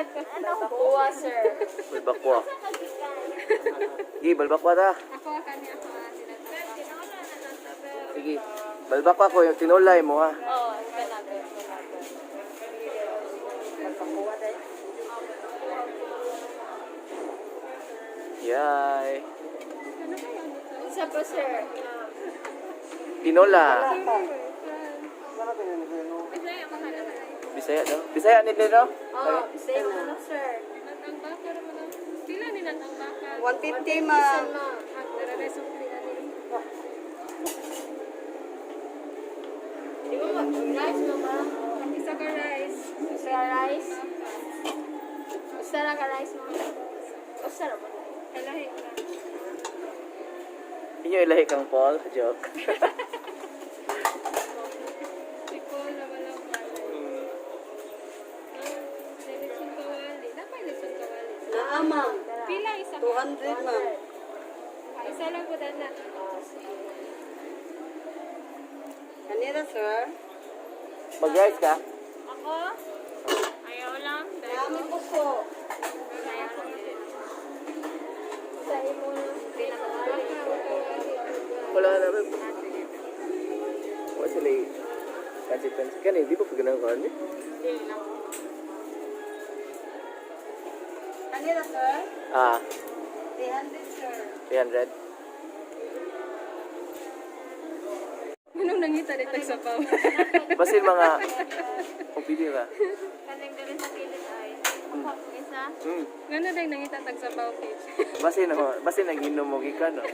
Balbacua, sir. Balbacua. Sige, balbacua ta. Ako, kanya ako. Sige. Balbacua ko yung tinulay mo ha. Oo, kanabi. Balbacua din. Yay. Isa pa, sir. Tinola. Bisaya daw. Bisaya nito no? Oo, bisayang manok, sir. Nilat-ang baka naman. Pila nilat-ang baka? 150 ma'am. Di mo mag-rice mo ba? Isa ka rice. Gusto ka rice? Gusto na ka rice mo? Gusto na ba? Kalahi ka. Inyo ilahi kang Paul. Joke. Ikaw na walang kawali. Lechon kawali. Napay lechon kawali. Naa ma'am. Pila isa ka? 200 ma'am. Isa lang po dana. Kanina sir. Mag-rice ka? Ako? Ayaw lang. Dami po po. Ayaw lang. Sa'yo mo na. Wala na rin. What's the consequence? Kan hindi pa ganang kan eh. Kanina sir. 300 sir. 300. Anong nangita dito sa Sabaw? Basin mga kung pili ka. Kaning dali sa kilid ay. Isa? Ngano dang nangita tag Sabaw page? Basin ang inom mo gikan no.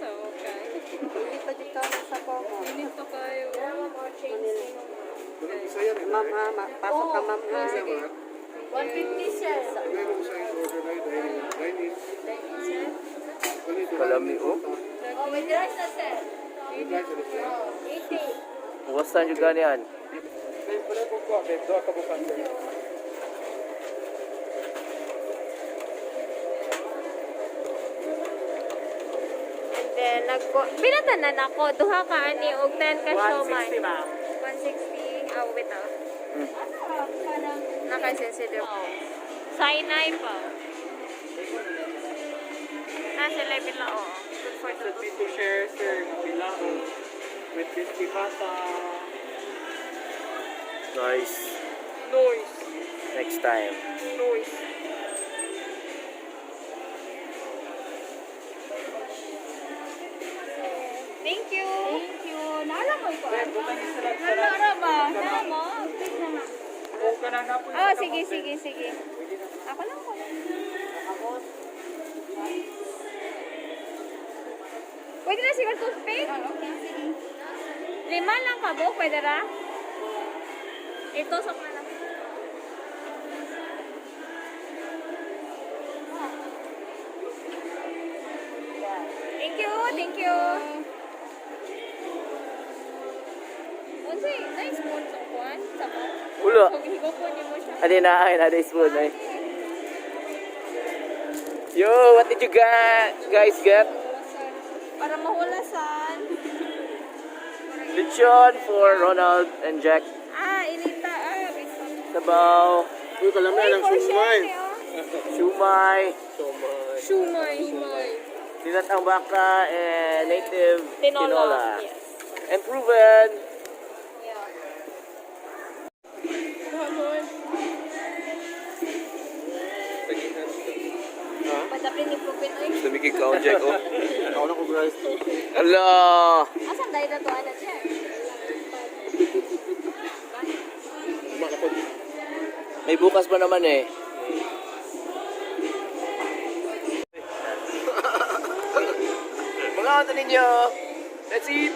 So, okay. Hindi pa dito na sa po mo. Init pa kayo. More change. Ma'am ha. Pasok ka ma'am ha. Sige. 150, sir. Kalami oh. Oh, with rice na, sir. 80. Buwasan juga niyan. And then, pinatanan ako. Duha ka ani og 10 ka siomai. 160. Oh, wait ah. Naka-sensitive. Sinai pa. Sila bila, oh. Good for the Me to share, sir, bilang with 50 pata. Nice. Noise. Next time. Noise. Thank you. Thank you. Nala mo ko. Butang isa lang sa Nala ba? Nala mo? Please naman. Kung ka na po Oh, sige. Ako lang ko. Pwede na siguro toothpick? Okay, sige. 5 lang ka, Bo? Pwede ra? Ito, sok na lang. Thank you. Unsay, nice mo sa kuan? Sabaw? Ulo. So, higop po niyo mo siya. Adi na ay na spoon ay. Yo, what did you guys get? Para mahulasan. Lechon for Ronald and Jack. Inita. Sabaw. Uy, kalami lang sumay. Siomai. Shumay. Nilat-ang baka and native tinola. Yes. And proven. Yeah. Padapin ni Pupin. Lumikig ka on Jack oh. Ako na ko guys. Ala. Asan dahil na to, ano, Jack? May bukas pa naman eh. Mga auto ninyo. Let's eat.